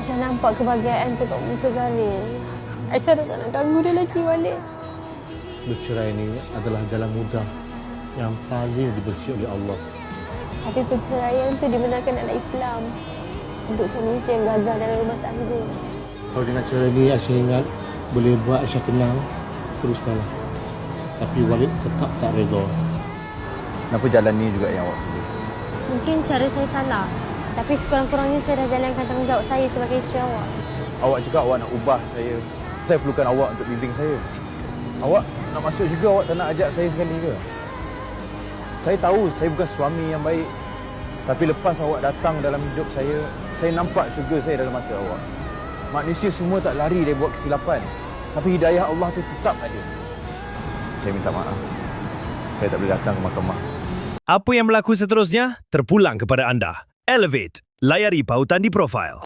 Aisyah nampak kebahagiaan tu kat muka Zaril. Aisyah dah tak nak ganggu dia lagi balik. Bercerai ini adalah jalan mudah yang paling dibenci oleh Allah. Tapi perceraian tu dibenarkan dalam Islam untuk suami isteri yang gagal dalam rumah tangga. Kalau dengan cara ini Aisyah ingat boleh buat Aisyah tenang, teruskanlah. Tapi Walid tetap tak redha. Kenapa jalan ni juga yang awak pilih? Mungkin cara saya salah. Tapi sekurang-kurangnya saya dah jalankan tanggungjawab saya sebagai isteri awak. Awak cakap awak nak ubah saya. Saya perlukan awak untuk bimbing saya. Awak nak masuk juga, awak tak nak ajak saya sekali ke? Saya tahu saya bukan suami yang baik. Tapi lepas awak datang dalam hidup saya nampak syurga saya dalam mata awak. Manusia semua tak lari dari buat kesilapan. Tapi hidayah Allah tu tetap ada. Saya minta maaf. Saya tak boleh datang ke mahkamah. Apa yang berlaku seterusnya terpulang kepada anda. Elevate. Layari pautan di profil.